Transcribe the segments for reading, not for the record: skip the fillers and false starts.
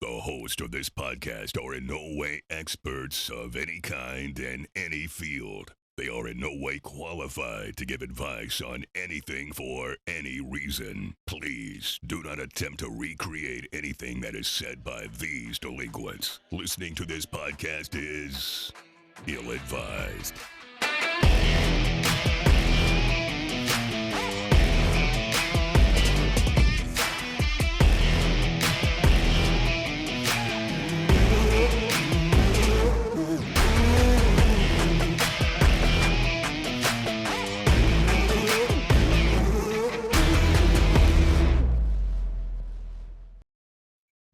The hosts of this podcast are in no way experts of any kind in any field. They are in no way qualified to give advice on anything for any reason. Please do not attempt to recreate anything that is said by these delinquents. Listening to this podcast is ill-advised.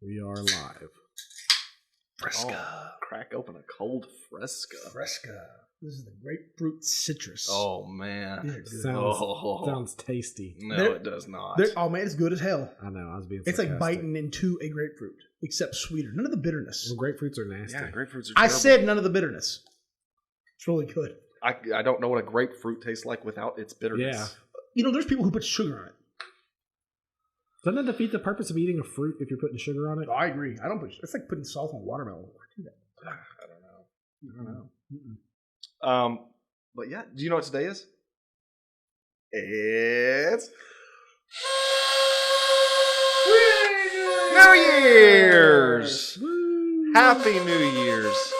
We are live. Fresca. Oh, crack open a cold Fresca. Fresca. This is the grapefruit citrus. Oh, man. These are good. Sounds tasty. No, They're- it does not. Oh man, it's good as hell. I know. I was being. It's like sarcastic. biting into a grapefruit, except sweeter. None of the bitterness. Well, grapefruits are nasty. Yeah, grapefruits are I terrible. said none of the bitterness. It's really good. I don't know what a grapefruit tastes like without its bitterness. Yeah. You know, there's people who put sugar on it. Doesn't that defeat the purpose of eating a fruit if you're putting sugar on it? Oh, I agree. I don't put. It's like putting salt on watermelon. I do that. I don't know. But yeah, do you know what today is? It's New Year's! Woo! Happy New Year's!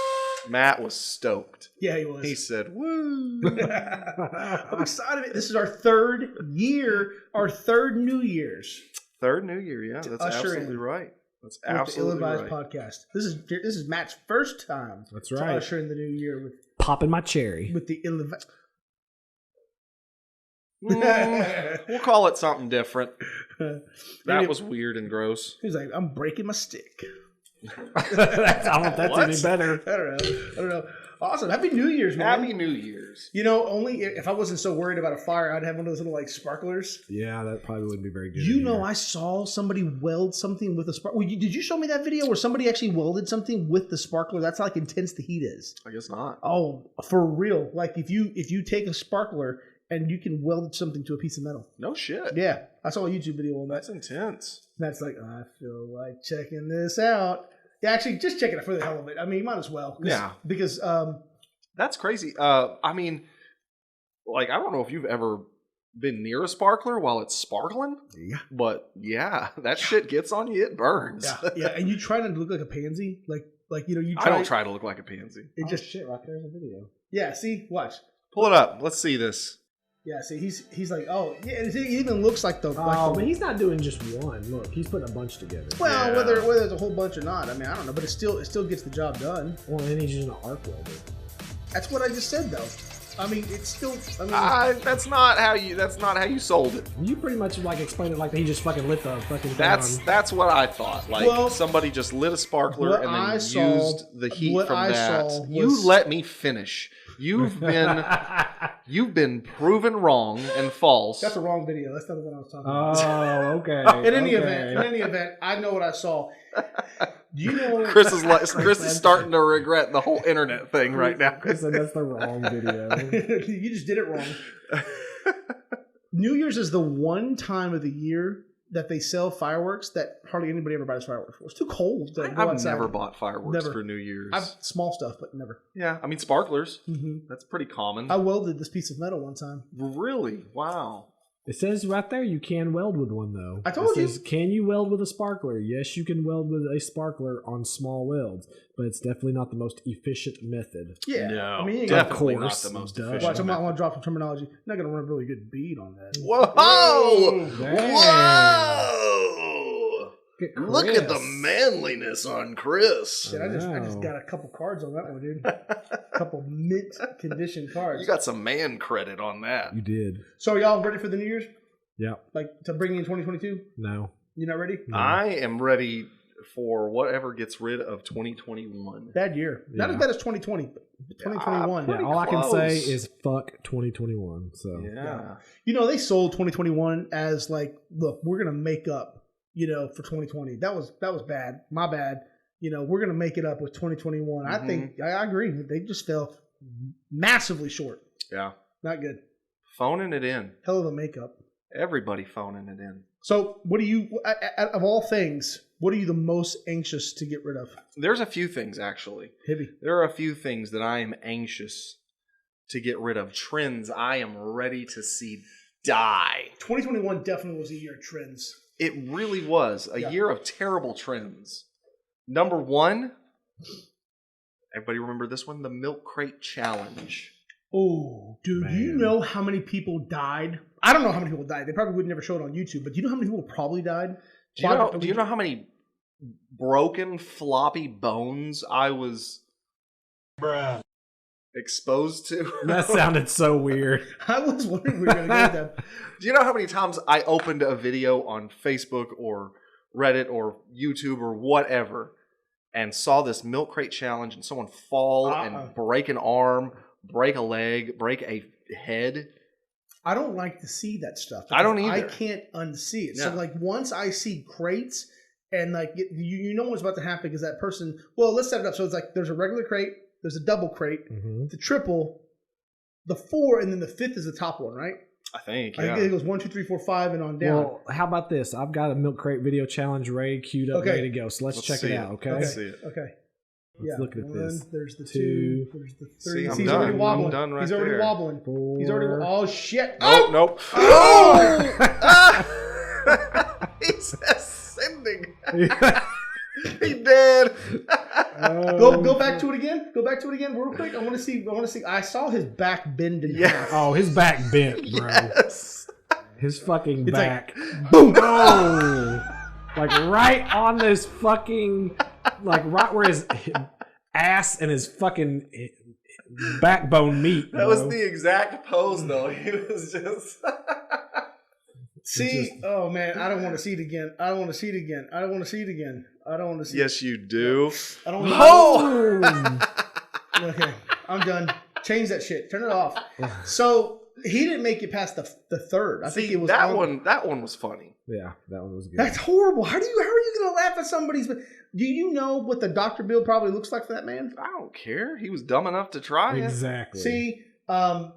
Matt was stoked. Yeah, he was. He said, "Woo!" I'm excited. This is our third year, our third New Year's Third New Year, yeah, To that's usher absolutely in right. That's with the absolutely Ill-Advised right. podcast. This is Matt's first time That's to right. usher in the new year Popping my cherry. with the Ill-Advised. We'll call it something different. That That was weird and gross. He's like, I'm breaking my stick. I don't know if that's What? any better. I don't know. Awesome. Happy New Year's, man. Happy New Year's. You know, only if I wasn't so worried about a fire, I'd have one of those little like sparklers. Yeah, that probably wouldn't be very good. You in know, here. I saw somebody weld something with a sparkler. Did you show me that video where somebody actually welded something with the sparkler? That's how like intense the heat is. I guess not. Oh, for real. Like if you take a sparkler and you can weld something to a piece of metal. No shit. Yeah. I saw a YouTube video on that. That's intense. That's like, I feel like checking this out. Yeah, actually, just check it out for the hell of it. I mean, you might as well. Yeah. Because, That's crazy. I mean, like, I don't know if you've ever been near a sparkler while it's sparkling, yeah. but yeah, that shit gets on you. It burns. Yeah, yeah. And you try not to look like a pansy. Like you know, you I try. don't try to look like a pansy. It Oh, just, shit, right there's a video. yeah, see? Watch. Pull it up. Let's see this. Yeah, see, he's like, oh, yeah, it even looks like the. Oh, like but he's not doing just one. Look, he's putting a bunch together. well, Yeah. whether it's a whole bunch or not, I mean, I don't know, but it still gets the job done. Well, then he's using an arc welder. That's what I just said, though. I mean, it's still. I mean, That's not how you sold it. You pretty much like explained it like he just fucking lit the fucking thing That's what I thought. Like Well, somebody just lit a sparkler what and I then saw- used the heat what from I that. saw You was- let me finish. You've been proven wrong and false. that's the wrong video. That's not the one I was talking about. Oh, okay. In any event, I know what I saw. Do you know Chris is starting to regret the whole internet thing right now. Chris said that's the wrong video. You just did it wrong. New Year's is the one time of the year that they sell fireworks that hardly anybody ever buys fireworks for. It's too cold to go I've outside. never bought fireworks Never. for New Year's. I've small stuff, but never. Yeah, I mean sparklers. Mm-hmm. That's pretty common. I welded this piece of metal one time. Really? Wow. It says right there you can weld with one though. I told it you. says, can you weld with a sparkler? Yes, you can weld with a sparkler on small welds, but it's definitely not the most efficient method. Yeah. No, I mean, you ain't gonna- definitely Of not course, the most duh. efficient. watch, I'm method. going to drop some terminology. I'm not going to run a really good beat on that. Whoa! Damn. Whoa! Look at the Chris. manliness on Chris. Shit, I just Wow. got a couple cards on that one, dude. A couple mint condition cards. You got some man credit on that. You did. So are y'all ready for the New Year's? Yeah. Like to bring in 2022? No. You not ready? No. I am ready for whatever gets rid of 2021. Bad year. Not Yeah. as bad as 2020, but 2021. Yeah, Pretty all I can say close. is fuck 2021. So Yeah. You know, they sold 2021 as like, look, we're gonna make up, for 2020. That was bad. My bad. We're gonna make it up with 2021. I think I agree. They just fell massively short. Yeah. Not good. Phoning it in. Hell of a makeup. Everybody phoning it in. So, what do you, of all things, What are you the most anxious to get rid of? There's a few things, actually. Heavy. There are a few things that I am anxious to get rid of. Trends I am ready to see die. 2021 definitely was a year of trends. It really was a year of terrible trends. Number one, everybody remember this one? The Milk Crate Challenge. Oh, dude, do you know how many people died? I don't know how many people died. They probably would never show it on YouTube, but do you know how many people probably died? Do you know how many broken floppy bones I was exposed to? That sounded so weird. I was wondering we were going to get that. Do you know how many times I opened a video on Facebook or Reddit or YouTube or whatever and saw this Milk Crate Challenge and someone fall and break an arm, break a leg, break a head? I don't like to see that stuff. I don't either. I can't unsee it. No. So like once I see crates and like you know what's about to happen because that person. Well, let's set it up. So it's like there's a regular crate, there's a double crate, the triple, the 4, and then the 5th is the top one, right? I think. I think it goes 1, 2, 3, 4, 5, and on down. Well, how about this? I've got a Milk Crate video challenge ready, queued up, ready to go. So let's check it out. Okay. Let's see it. Okay. Let's look at this. There's the 2. There's the 3. See, I'm He's done. already wobbling. I'm done right He's already there. wobbling. 4. He's already. Oh shit! Nope. Oh! He's ascending. He did. Go back to it again. Go back to it again real quick. I want to see. I saw his back bend in half. Oh, his back bent, bro. Yes. His fucking It's back. like, boom! Oh, like right on this fucking, like right where his ass and his fucking backbone meet. That was the exact pose, though. He was just. See, oh man, I don't want to see it again. I don't want to see it again. I don't want to see it again. I don't want to see. Yes, you do. I don't. Oh! Okay, I'm done. Change that shit. Turn it off. So he didn't make it past the 3rd. I think it was that one. That one was funny. Yeah, that one was good. That's horrible. How are you going to laugh at somebody's? Do you know what the doctor bill probably looks like for that man? I don't care. He was dumb enough to try it. Exactly. See, I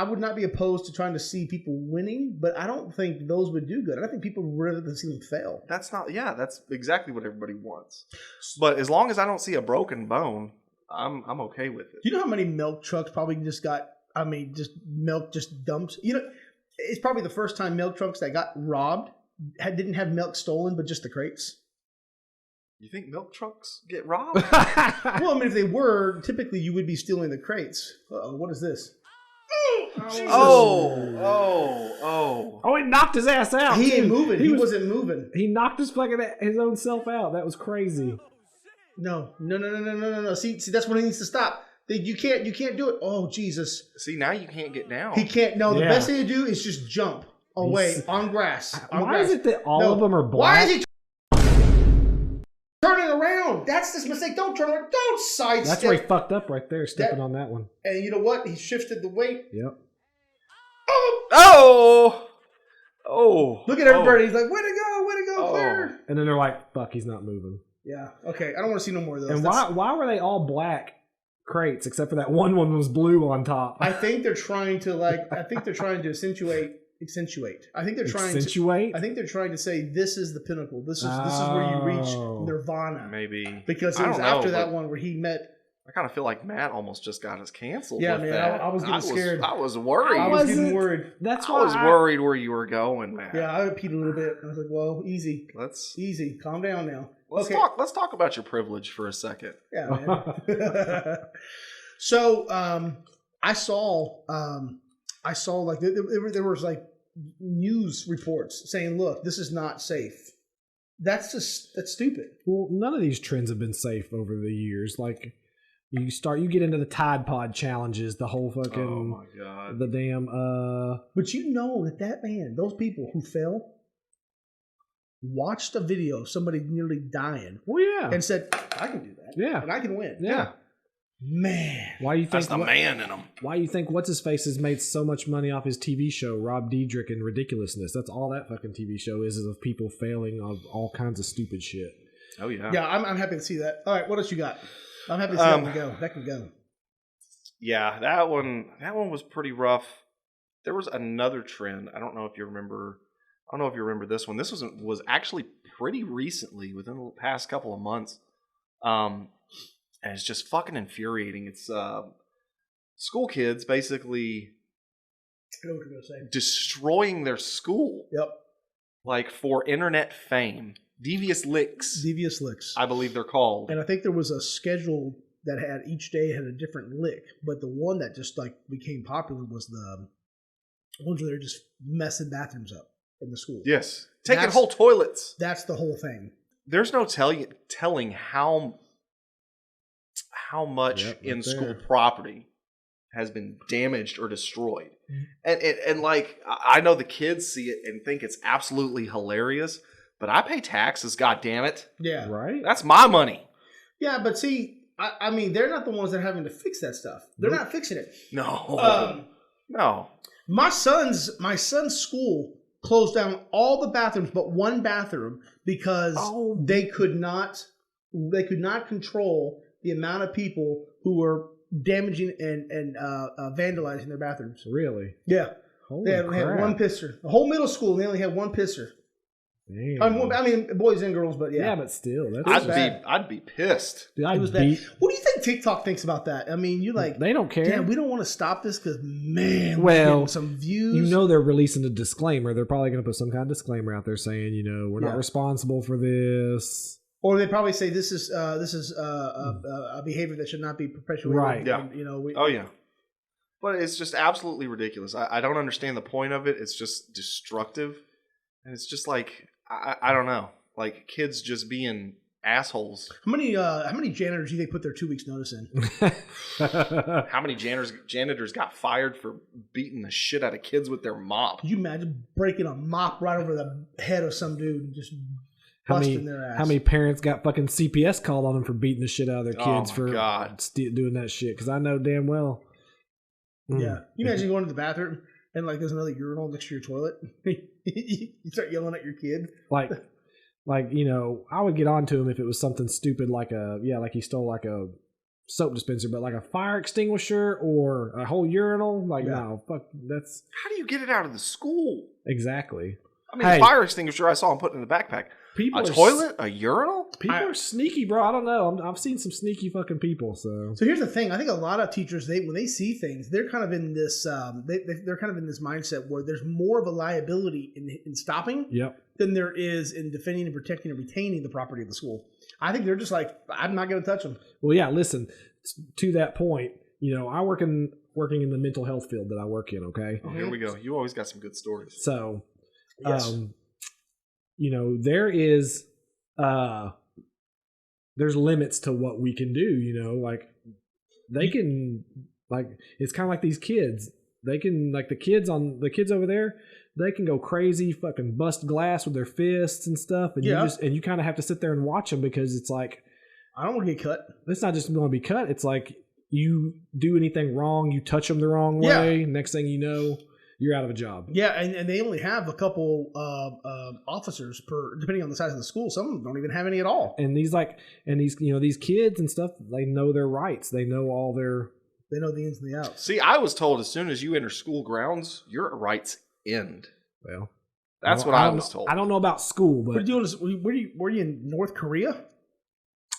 would not be opposed to trying to see people winning, but I don't think those would do good. I think people would rather than see them fail. That's not. Yeah, that's exactly what everybody wants. But as long as I don't see a broken bone, I'm okay with it. You know how many milk trucks probably just got? I mean, just milk just dumps. You know, it's probably the first time milk trucks that got robbed didn't have milk stolen, but just the crates. You think milk trucks get robbed? Well, I mean, if they were, typically you would be stealing the crates. Uh-oh, what is this? Oh, he knocked his ass out. He too. ain't moving. He wasn't moving. He knocked his own self out. That was crazy. No. See, that's when he needs to stop. You can't do it. Oh, Jesus. See, now you can't get down. He can't. No, the Yeah. best thing to do is just jump away on grass. Why is it that all of them are black? Why is he turning around? That's this mistake. Don't turn around. Don't sidestep. That's where he fucked up right there, stepping on that one. And you know what? He shifted the weight. Yep. Oh! Look at everybody. He's like, way to go, clear. And then they're like, fuck, he's not moving. Yeah. Okay. I don't want to see no more of those. And why were they all black crates except for that one was blue on top? I think they're trying to accentuate. I think they're trying accentuate. I think they're trying to say this is the pinnacle. This is where you reach nirvana. Maybe Because it was after that one where he met. I kind of feel like Matt almost just got us canceled. Yeah, with man, that. I was getting scared. I was worried. I was getting worried. That's I why was worried where you were going, Matt. Yeah, I peed a little bit. I was like, well, easy, calm down now. Let's talk about your privilege for a second. Yeah, man. So I saw like there was like news reports saying, look, this is not safe. That's stupid. Well, none of these trends have been safe over the years. Like you get into the Tide Pod challenges, the whole fucking Oh my god. the damn But you know that man, those people who fell, watched a video of somebody nearly dying. Well, yeah. And said, I can do that. Yeah. And I can win. Yeah. Man. Why you think That's the man in him. Why you think what's his face has made so much money off his TV show, Rob Dyrdek and Ridiculousness? That's all that fucking TV show is of people failing of all kinds of stupid shit. Oh yeah. Yeah, I'm happy to see that. All right, what else you got? I'm happy to see that one go. That can go. Yeah, that one was pretty rough. There was another trend. I don't know if you remember I don't know if you remember this one. This was actually pretty recently, within the past couple of months. And it's just fucking infuriating. It's school kids basically I know what you're gonna say. destroying their school, Yep. like for internet fame. Devious Licks, Devious licks. I believe they're called. And I think there was a schedule that had each day had a different lick, but the one that just like became popular was the ones where they're just messing bathrooms up in the school. Yes, taking That's- whole toilets. That's the whole thing. There's no telling how much Yep, right in school there. property has been damaged or destroyed. Mhm. And like I know the kids see it and think it's absolutely hilarious, but I pay taxes, god damn it. Yeah. Right? That's my money. Yeah, but see, I mean, they're not the ones that are having to fix that stuff. They're Nope. not fixing it. No. No. My son's school closed down all the bathrooms but one bathroom because Oh. they could not control the amount of people who were damaging and vandalizing their bathrooms. Really? Yeah, Holy they had crap. one pisser. The whole middle school, they only had one pisser. Damn. I mean, boys and girls, but yeah. yeah. but still, that's was bad. I'd be pissed. Dude, It I'd was bad. beat. What do you think TikTok thinks about that? I mean, you like, They don't care. damn, we don't want to stop this because, man, we're Well, getting some views. You know they're releasing a disclaimer. They're probably going to put some kind of disclaimer out there saying, we're Yeah. not responsible for this. Or they probably say this is a behavior that should not be perpetuated. Right. Yeah. And, Oh yeah. But it's just absolutely ridiculous. I don't understand the point of it. It's just destructive. And it's just like I don't know. Like kids just being assholes. How many janitors do they put their 2 weeks notice in? How many janitors got fired for beating the shit out of kids with their mop? Could you imagine breaking a mop right over the head of some dude and just How busting many, their ass? how many parents got fucking CPS called on them for beating the shit out of their Oh kids my for God. doing that shit? Because I know damn well. Yeah. You imagine going to the bathroom and like there's another urinal next to your toilet. You start yelling at your kid. Like, I would get on to him if it was something stupid like like he stole like a soap dispenser, but like a fire extinguisher or a whole urinal, like Yeah. no, fuck, that's How do you get it out of the school? exactly. I mean, Hey. the fire extinguisher I saw him putting in the backpack. People A are toilet? A urinal? People are sneaky, bro. I don't know. I've seen some sneaky fucking people. So So here's the thing. I think a lot of teachers, when they see things, they're kind of in this they're kind of in this mindset where there's more of a liability in stopping yep. than there is in defending and protecting and retaining the property of the school. I think they're just like, I'm not going to touch them. Well, yeah. Listen, to that point, I working in the mental health field that I work in. Okay, Oh, here we go. You always got some good stories. so Yes. there is there's limits to what we can do. Like they can, like, it's kind of like these kids. They can, like, the kids over there, they can go crazy, fucking bust glass with their fists and stuff, and Yeah. you kind of have to sit there and watch them because it's like, I don't want to get cut. it's not just going to be cut. It's like you do anything wrong, you touch them the wrong Yeah. way, next thing you know, you're out of a job. Yeah, and they only have a couple officers per, depending on the size of the school. Some of them don't even have any at all. And these these kids and stuff, they know their rights. They know all their. They know the ins and the outs. See, I was told as soon as you enter school grounds, your rights end. Well, That's what I was told. I don't know about school, What are but you doing? Were you in North Korea?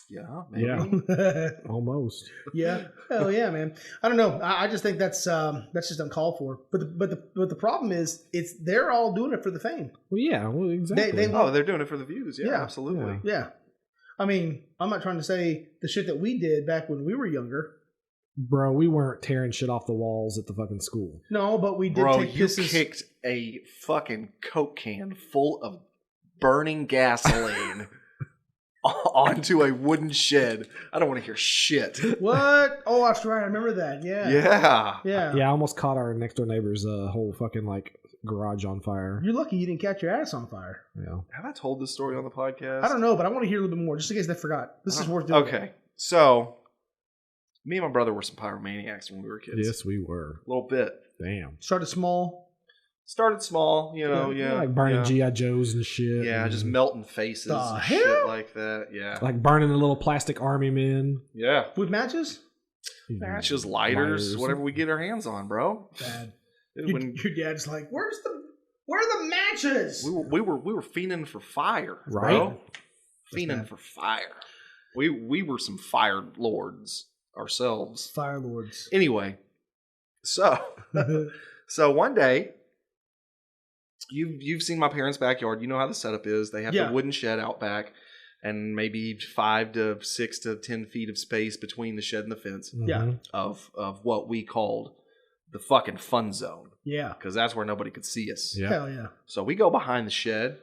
Yeah, maybe. yeah, almost. Yeah, hell yeah, man. I don't know. I just think that's just uncalled for. But the problem is, they're all doing it for the fame. Well, yeah, well, exactly. They Oh, they're doing it for the views. Yeah, Yeah. absolutely. Yeah, I mean, I'm not trying to say the shit that we did back when we were younger. Bro, we weren't tearing shit off the walls at the fucking school. No, but we did Bro, take you pisses. kicked a fucking Coke can full of burning gasoline onto a wooden shed. I don't want to hear shit. What? Oh, that's right. I remember that. Yeah. Yeah. Yeah. Yeah, I almost caught our next door neighbor's whole fucking like garage on fire. You're lucky you didn't catch your ass on fire. Yeah. Have I told this story on the podcast? I don't know, but I want to hear a little bit more, just in case they forgot. This is worth doing. Okay. So, me and my brother were some pyromaniacs when we were kids. Yes, we were. A little bit. Damn. Started small. Started small, yeah. Like burning yeah. GI Joes and shit. Yeah, and just melting faces The and hell? shit like that. Yeah. like burning the little plastic army men. Yeah. With matches? Matches, lighters, whatever we get our hands on, bro. Bad. When, Your dad's like, where's Where are the matches? We were fiending for fire, Right. bro. Fiending for fire. We were some fire lords ourselves. Fire Lords. Anyway, so one day, you've seen my parents' backyard. You know how the setup is. They have the wooden shed out back, and maybe 5 to 6 to 10 feet of space between the shed and the fence. Yeah. Of what we called the fucking fun zone. Yeah. Because that's where nobody could see us. Yeah. Hell yeah. So we go behind the shed.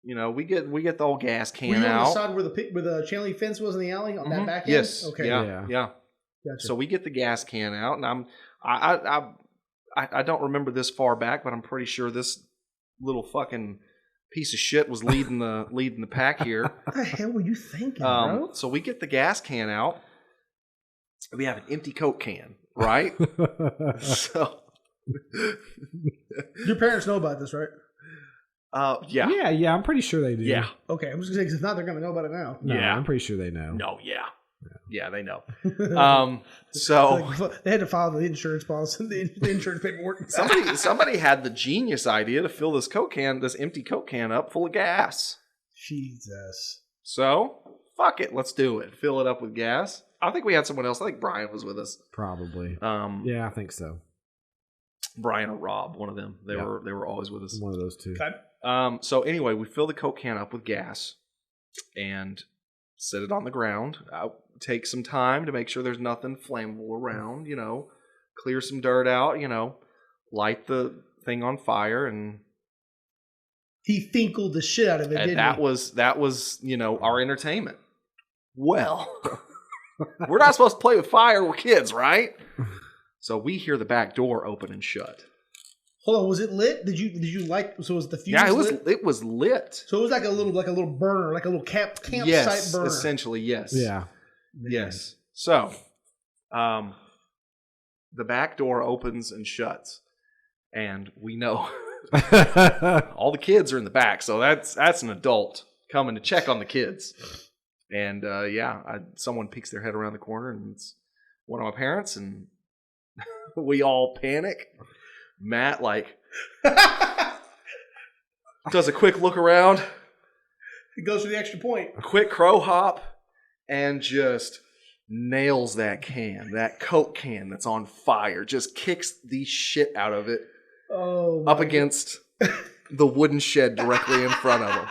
You know, we get the old gas can Were you out. on the side where the chain link fence was in the alley on that back end? Yes. Okay. Yeah. Gotcha. So we get the gas can out, and I don't remember this far back, but I'm pretty sure this little fucking piece of shit was leading the pack here. What the hell were you thinking, bro? So we get the gas can out. We have an empty Coke can, right? So Your parents know about this, right? yeah. Yeah, I'm pretty sure they do. Yeah. Okay, I'm just gonna say because if not, they're gonna know about it now. No, Yeah. I'm pretty sure they know. No, yeah, they know. So Like, they had to file the insurance policy, the insurance paperwork. somebody had the genius idea to fill this empty Coke can up full of gas. Jesus. So fuck it, let's do it. Fill it up with gas. I think we had someone else. I think Brian was with us. Probably. Yeah, I think so. Brian or Rob, one of them. They were always with us. One of those two. Okay. So anyway, we fill the Coke can up with gas and set it on the ground. Take some time to make sure there's nothing flammable around, you know, clear some dirt out, you know, light the thing on fire, and He finkled the shit out of it, didn't that he? was, you know, our entertainment. Well, we're not supposed to play with fire, we're kids, right? So we hear the back door open and shut. Hold on, was it lit? Did you light? So was the fuse? Yeah, lit? it was lit. So it was like a little burner, like a little campsite Yes, burner. essentially, yes. Yeah. Yes. So, the back door opens and shuts, and we know all the kids are in the back. So that's an adult coming to check on the kids. And someone peeks their head around the corner, and it's one of my parents, and we all panic. Matt does a quick look around, It goes for the extra point. a quick crow hop, and just nails that Coke can that's on fire. Just kicks the shit out of it Oh, up against the wooden shed directly in front of him.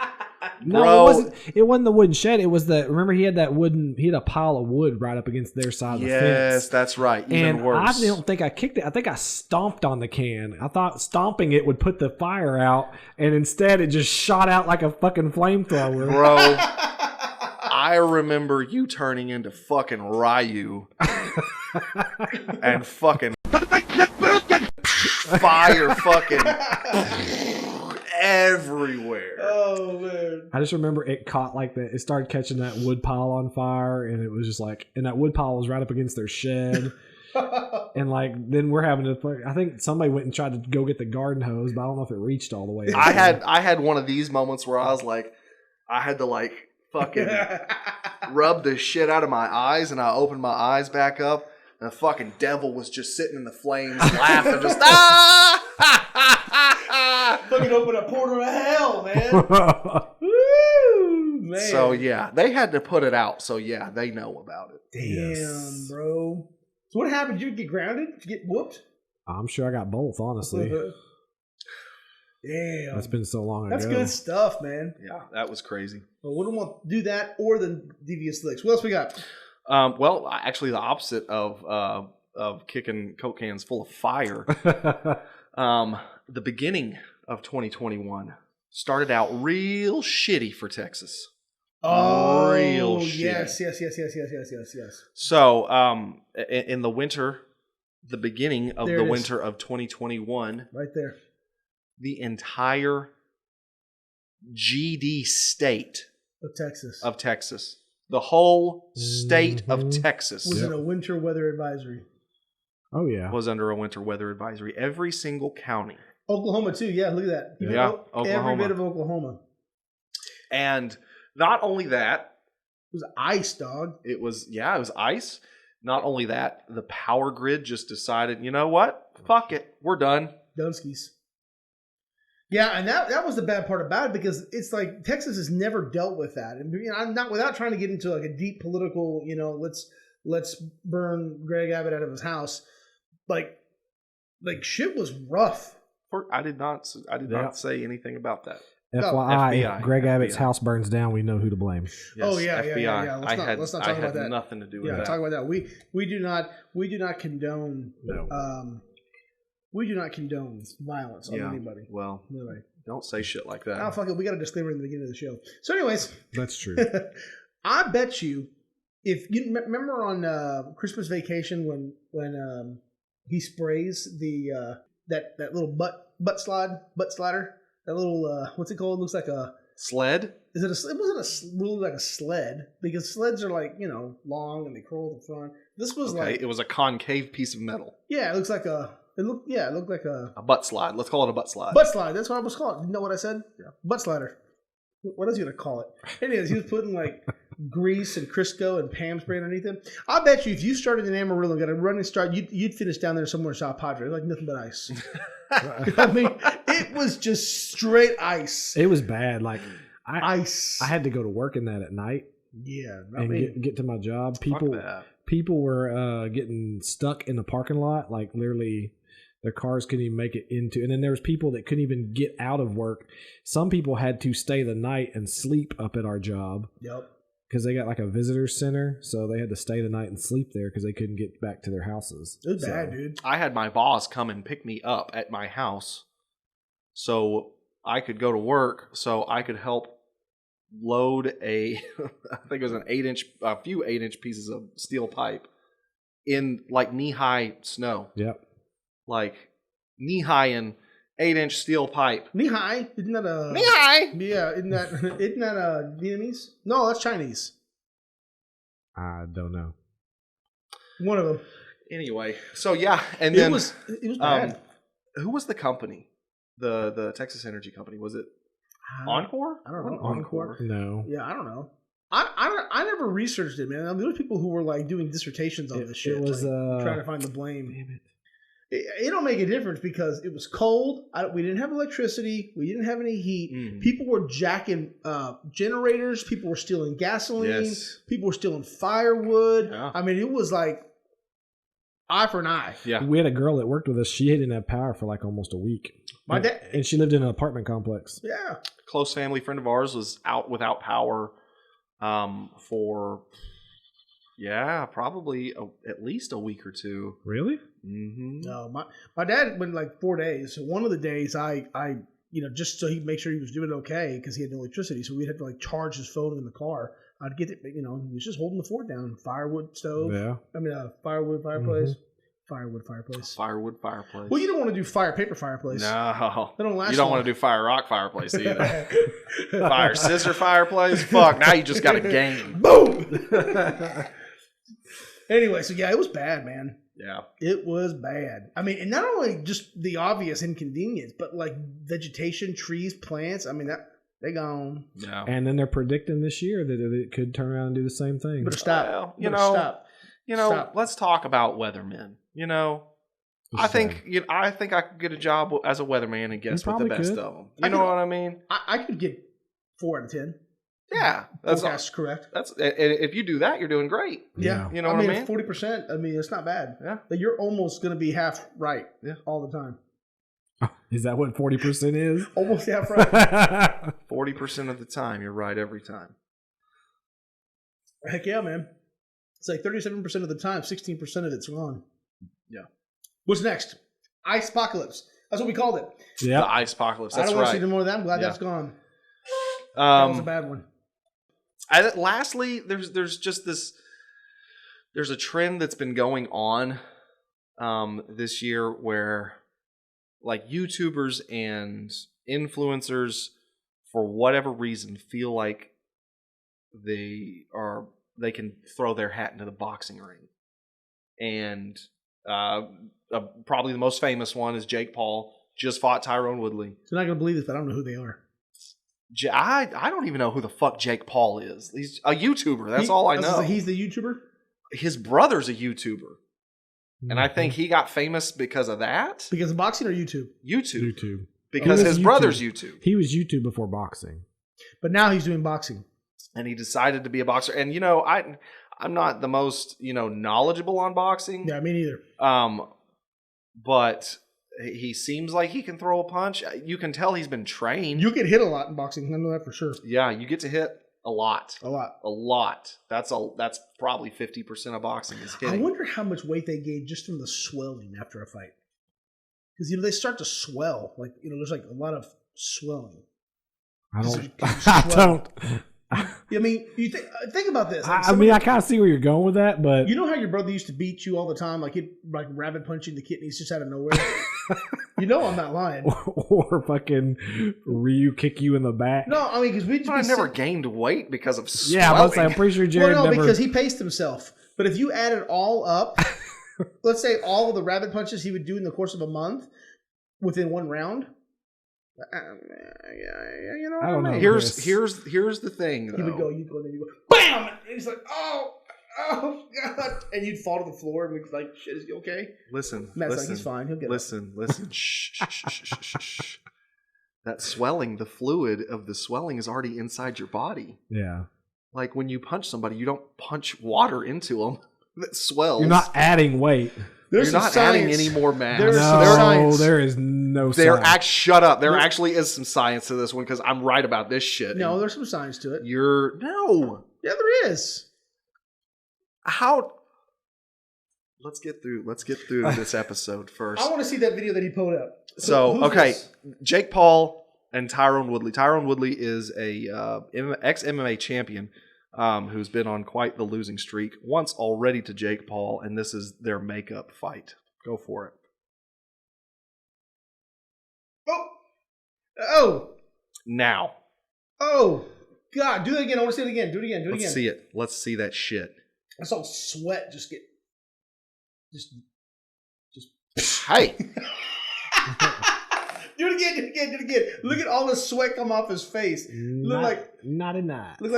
No, Bro. it wasn't the wooden shed. It was remember he had a pile of wood right up against their side of the fence. Yes, that's right. Even And worse. I don't think I kicked it. I think I stomped on the can. I thought stomping it would put the fire out, and instead it just shot out like a fucking flamethrower. Bro, I remember you turning into fucking Ryu and fucking fire fucking everywhere. Oh man. I just remember it caught like that. It started catching that wood pile on fire, and it was just like, and that wood pile was right up against their shed. And like, then we're having to. I think somebody went and tried to go get the garden hose, but I don't know if it reached all the way. I had one of these moments where I was like, I had to like fucking rub the shit out of my eyes, and I opened my eyes back up, and the fucking devil was just sitting in the flames, laughing, just Fucking open a portal to hell, man. Woo, man. So yeah, they had to put it out. So yeah, they know about it. Damn, Yes. bro. So what happened? Did you get grounded? Did you get whooped? I'm sure I got both. Honestly, Damn. that's been so long That's ago. good stuff, man. Yeah, that was crazy. Well, we don't want to do that or the devious licks. What else we got? Well, actually, the opposite of kicking Coke cans full of fire. The beginning of 2021 started out real shitty for Texas. Oh, Real yes, shit. yes. So, in the winter, the beginning of There the it is. winter of 2021, Right there. the entire GD state Of Texas. the whole state of Mhm. Texas Was in a winter weather advisory. Oh yeah. was under a winter weather advisory. Every single county. Oklahoma too. Yeah, look at that. Even Yeah, every Oklahoma. bit of Oklahoma. And not only that, It was ice, dog. it was ice. Not only that, the power grid just decided, you know what? Fuck it. We're done. Dunskies. Yeah, and that was the bad part about it because it's like Texas has never dealt with that, and I'm not without trying to get into like a deep political, let's burn Greg Abbott out of his house, like shit was rough. I did not say anything about that. FYI, FBI, Greg Abbott's FBI. house burns down. We know who to blame. Yes, Oh yeah, FBI. yeah. Let's not talk about that. Nothing to do with Yeah, that. talk about that. We do not condone. No. We do not condone violence on anybody. Well, Really. don't say shit like that. Oh fuck it, we got a disclaimer in the beginning of the show. So, anyways, That's true. I bet you, if you remember on Christmas Vacation when he sprays the that little butt slider, that little what's it called? Looks like a Sled? Is it a? It wasn't really like a sled because sleds are like long and they curl at the front. This was It was a concave piece of metal. yeah, it looks like a. It looked like a butt slide. Let's call it a butt slide. butt slide. That's what I was called. You know what I said? Yeah, butt slider. What else are you gonna call it? Anyways, he was putting like grease and Crisco and Pam spray underneath him. I bet you if you started in Amarillo and got a running start, you'd finish down there somewhere in South Padre, like nothing but ice. I mean, it was just straight ice. It was bad. Like Ice. I had to go to work in that at night Yeah, and get to my job. People were getting stuck in the parking lot, like literally. Their cars couldn't even make it into, and then there was people that couldn't even get out of work. Some people had to stay the night and sleep up at our job. Yep. Because they got like a visitor center, so they had to stay the night and sleep there because they couldn't get back to their houses. It was bad, dude. I had my boss come and pick me up at my house so I could go to work, so I could help load I think it was a few 8-inch pieces of steel pipe in like knee-high snow. Yep. Like knee-high and 8-inch steel pipe. Knee-high? Isn't that a... Knee-high! Yeah, isn't that Vietnamese? No, that's Chinese. I don't know. One of them. Anyway, so yeah, and then it was bad. who was the company? The Texas Energy Company, was it Encore? I don't know. Encore. No. Yeah, I don't know. I never researched it, man. I mean, there were people who were like doing dissertations on this shit. It was like, trying to find the blame. Damn it. It don't make a difference because it was cold. We didn't have electricity. We didn't have any heat. Mm. People were jacking generators. People were stealing gasoline. Yes. People were stealing firewood. Yeah. I mean, it was like eye for an eye. Yeah. We had a girl that worked with us. She didn't have power for like almost a week. My dad. And she lived in an apartment complex. Yeah. Close family friend of ours was out without power for probably at least a week or two. Really? Mm-hmm. No, my dad went like 4 days. So one of the days I just so he'd make sure he was doing okay because he had no electricity. So we'd have to like charge his phone in the car. I'd get it, he was just holding the fort down. Firewood stove. Yeah. I mean, firewood fireplace. Firewood fireplace. Firewood fireplace. Well, you don't want to do paper fireplace. No. They don't last You don't long. want to do fire rock fireplace either. Fire scissor fireplace? Fuck, now you just got a game. Boom! Anyway, so yeah, it was bad, man. Yeah. It was bad. I mean, and not only just the obvious inconvenience, but like vegetation, trees, plants. I mean, they gone. Yeah. And then they're predicting this year that it could turn around and do the same thing. Better stop. Well, Stop. Stop. let's talk about weathermen. I think I could get a job as a weatherman and guess with the probably best could. of them. I You know could- what I mean? I could get 4 out of 10. Yeah. That's correct. if you do that, you're doing great. Yeah. You know what I mean? 40%, I mean, it's not bad. Yeah. But you're almost going to be half right Yeah. all the time. Is that what 40% is? Almost half right. 40% of the time, you're right every time. Heck yeah, man. It's like 37% of the time, 16% of it's wrong. Yeah. What's next? Ice apocalypse. That's what we called it. Yeah. The ice apocalypse. I That's don't want to see right. no more of that. I'm glad Yeah. that's gone. That was a Um, bad one. and lastly, there's just this. There's a trend that's been going on this year where, like, YouTubers and influencers, for whatever reason, feel like they can throw their hat into the boxing ring. And probably the most famous one is Jake Paul. Just fought Tyrone Woodley. You're not going to believe this, but I don't know who they are. I don't even know who the fuck Jake Paul is. He's a YouTuber. That's all I know. He's the YouTuber? His brother's a YouTuber. And I think he got famous because of that. Because of boxing or YouTube? YouTube. YouTube. because He was his brother's YouTube. He was YouTube before boxing. But now he's doing boxing. And he decided to be a boxer. And I'm not the most knowledgeable on boxing. Yeah, me neither. But he seems like he can throw a punch. You can tell he's been trained. You get hit a lot in boxing. I know that for sure. Yeah, you get to hit a lot. A lot. A lot. That's probably 50% of boxing is hitting. I wonder how much weight they gain just from the swelling after a fight. Because they start to swell. Like there's like a lot of swelling. I don't. I don't. I mean, you think about this. Like I kind of see where you're going with that, but you know how your brother used to beat you all the time, like he'd like rabbit punching the kidneys just out of nowhere. I'm not lying. or fucking Ryu kick you in the back. No, I mean because I never gained weight because of swelling. Yeah, I'm pretty sure Jared never. because he paced himself. But if you added all up, let's say all of the rabbit punches he would do in the course of a month within one round. I don't know. Here's the thing. Though. He would go, you go, then you go, bam, and he's like, oh god, and you'd fall to the floor and we'd like, shit, is he okay? Listen, Matt's like, he's fine, he'll get listen. Shh. That swelling, the fluid of the swelling is already inside your body. Yeah. Like when you punch somebody, you don't punch water into them that swells. You're not adding weight. You're not adding any more mass. There is no science. Shut up. There actually is some science to this one because I'm right about this shit. No, there's some science to it. No. Yeah, there is. How? Let's get through this episode first. I want to see that video that he pulled up. So, Who's okay, this? Jake Paul and Tyrone Woodley. Tyrone Woodley is a ex-MMA champion who's been on quite the losing streak. Once already to Jake Paul, and this is their makeup fight. Go for it. Oh. Now. Oh. God, do it again. I want to see it again. Do it again. Let's see it. Let's see that shit. I saw sweat just get... Just... Hey. Do it again. Look at all the sweat come off his face. Look like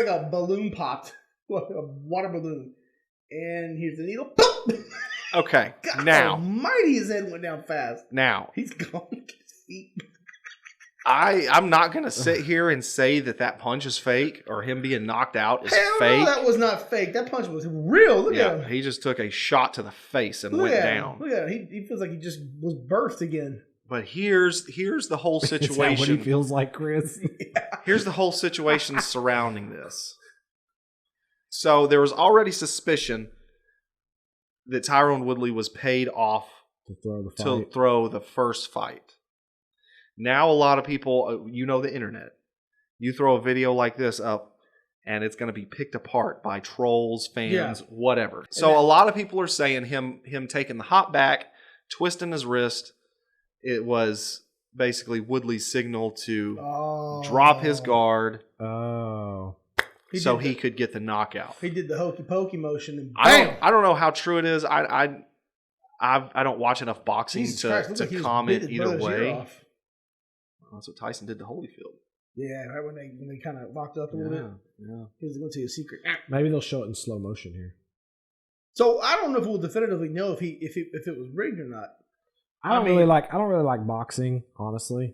a balloon popped. Like a water balloon. And here's the needle. Okay. God now. Almighty, his head went down fast. Now. He's gone. His feet. I'm not going to sit here and say that punch is fake or him being knocked out is fake. No, that was not fake. That punch was real. Look at him. He just took a shot to the face and went down. Look at him. He feels like he just was birthed again. But here's the whole situation. Is that what he feels like, Chris? Yeah. Here's the whole situation surrounding this. So there was already suspicion that Tyrone Woodley was paid off to throw the first fight. Now a lot of people, the internet. You throw a video like this up, and it's going to be picked apart by trolls, fans, whatever. So a lot of people are saying him taking the hop back, twisting his wrist. It was basically Woodley's signal to drop his guard. Oh. So he could get the knockout. He did the hokey pokey motion and bam! I don't know how true it is. I don't watch enough boxing to comment either way. That's what Tyson did to Holyfield. Yeah, right when they kind of locked up a little bit. Yeah. He was going to see a secret. Maybe they'll show it in slow motion here. So I don't know if we'll definitively know if it was rigged or not. I don't really like boxing, honestly.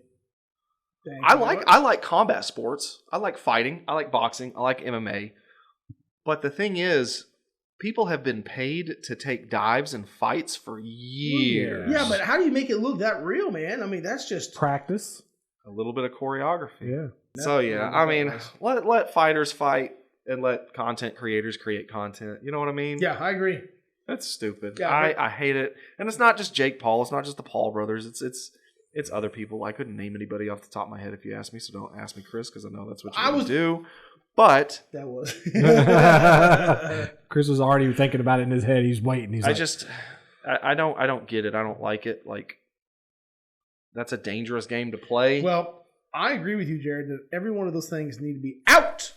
I like combat sports. I like fighting. I like boxing. I like MMA. But the thing is, people have been paid to take dives and fights for years. Yeah, but how do you make it look that real, man? I mean, that's just practice. A little bit of choreography. Yeah. So I mean, let fighters fight and let content creators create content. You know what I mean? Yeah, I agree. That's stupid. Yeah, I hate it. And it's not just Jake Paul. It's not just the Paul brothers. It's other people. I couldn't name anybody off the top of my head if you asked me, so don't ask me, Chris, because I know that's what you do. But that was Chris was already thinking about it in his head. He's waiting. I don't get it. I don't like it. Like, that's a dangerous game to play. Well, I agree with you, Jared, that every one of those things need to be out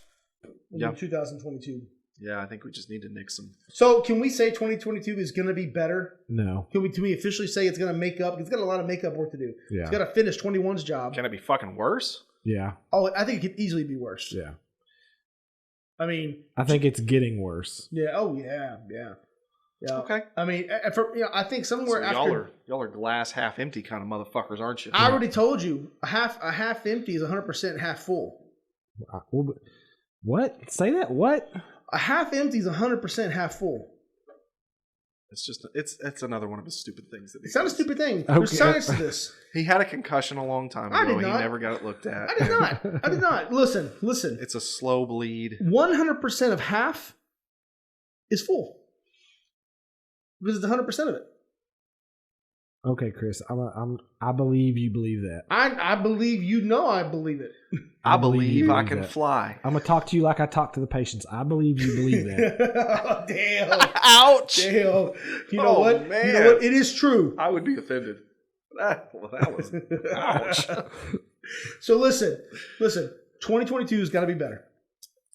in 2022. Yeah, I think we just need to nix them. So, can we say 2022 is going to be better? No. Can we officially say it's going to make up? It's got a lot of makeup work to do. Yeah. It's got to finish 21's job. Can it be fucking worse? Yeah. Oh, I think it could easily be worse. Yeah. I mean, I think it's getting worse. Yeah. Oh, yeah. Yeah. Yeah. Okay. I mean, I think somewhere So after y'all are glass half empty kind of motherfuckers, aren't you? I already told you a half empty is 100% half full. What? Say that? What? A half empty is 100% half full. It's just it's another one of his stupid things that he It's not a does. stupid thing. Okay. There's science to this. He had a concussion a long time I ago. did He not. never got it looked at. I did not. I did not. Listen. It's a slow bleed. 100% of half is full because it's 100% of it. Okay, Chris. I believe you believe that. I believe you know I believe it. I believe I believe can that. fly. I'm gonna talk to you like I talk to the patients. I believe you believe that. Damn. Ouch! Damn. You know Oh, what? man. You know what? It is true. I would be offended. That was ouch. So listen. 2022 has got to be better.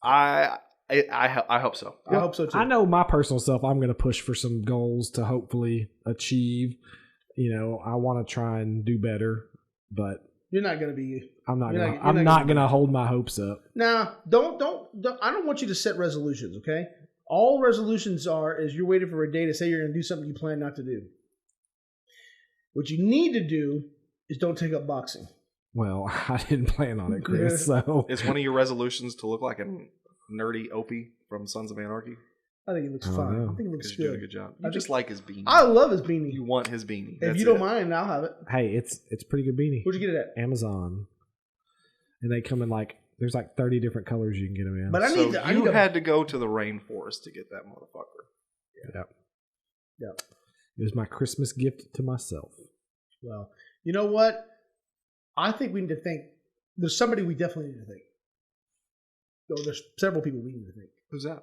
I hope so. I hope so too. I know my personal self. I'm gonna push for some goals to hopefully achieve. You know, I want to try and do better, but You're not going to be. I'm not. You're Gonna, not- you're I'm not not gonna gonna hold my hopes up. Nah, don't. I don't want you to set resolutions. Okay. All resolutions is you're waiting for a day to say you're going to do something you plan not to do. What you need to do is don't take up boxing. Well, I didn't plan on it, Chris. So Is one of your resolutions to look like a nerdy Opie from Sons of Anarchy? I think it looks I don't fine. know. I think it looks Because you're doing a good. good job. I You just think- like his beanie. I love his beanie. You want his beanie. If That's you don't it. mind, I'll have it. hey, it's a pretty good beanie. Where'd you get it at? Amazon, and they come in there's 30 different colors you can get them in. But I So need to. I you need to, had to go to the rainforest to get that motherfucker. it was my Christmas gift to myself. Well, you know what? I think we need to think. There's somebody we definitely need to think. No, there's several people we need to think. Who's that?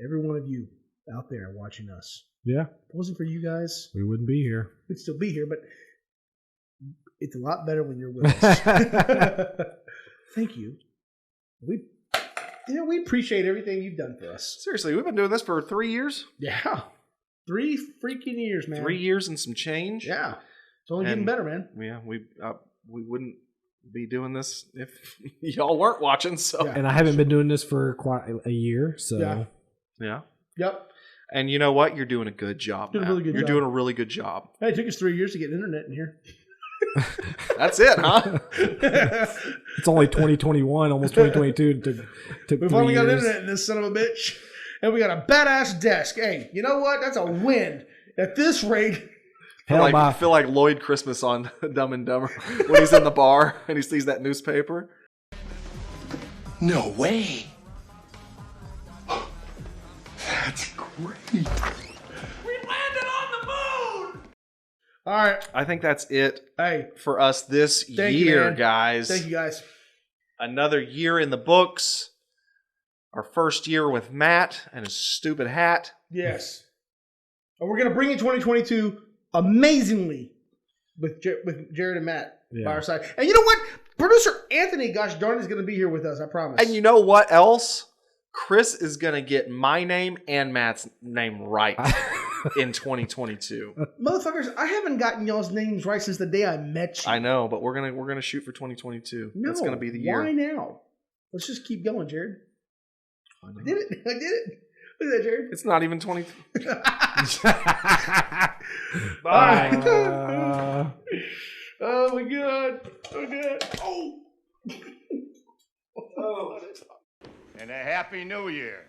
Every one of you out there watching us. Yeah, If it wasn't for you guys, we wouldn't be here. we'd still be here, but it's a lot better when you're with us. Thank you. We appreciate everything you've done for us. Seriously, we've been doing this for 3 years. Yeah. 3 freaking years, man. 3 years and some change. Yeah. It's only getting And- better, man. Yeah, we wouldn't be doing this if y'all weren't watching. So Yeah. And I haven't been doing this for quite a year, so Yeah. yeah. Yep. And you know what? You're doing a good job. Doing a Matt. really good You're job. doing a really good job. Hey, it took us 3 years to get internet in here. That's it, huh? it's only 2021, almost 2022. Took We 3 finally got years. internet in this son of a bitch. And we got a badass desk. Hey, you know what? That's a win. At this rate, Hell, I feel like Lloyd Christmas on Dumb and Dumber when he's in the bar and he sees that newspaper. No way. That's great. all right. I think that's it Hey, for us this Thank you, year, man. guys. thank you guys. Another year in the books. Our first year with Matt and his stupid hat. Yes. And we're going to bring in 2022 amazingly with Jared and Matt Yeah. by our side. And you know what? Producer Anthony, gosh darn, is going to be here with us. I promise. And you know what else? Chris is going to get my name and Matt's name right in 2022. Motherfuckers, I haven't gotten y'all's names right since the day I met you. I know, but we're gonna shoot for 2022. No, That's gonna be the year. Why now? Let's just keep going, Jared. I know. I did it. I did it. Look at that, Jared. It's not even 20. Bye. Oh my god. Oh god. Oh. And a Happy New Year.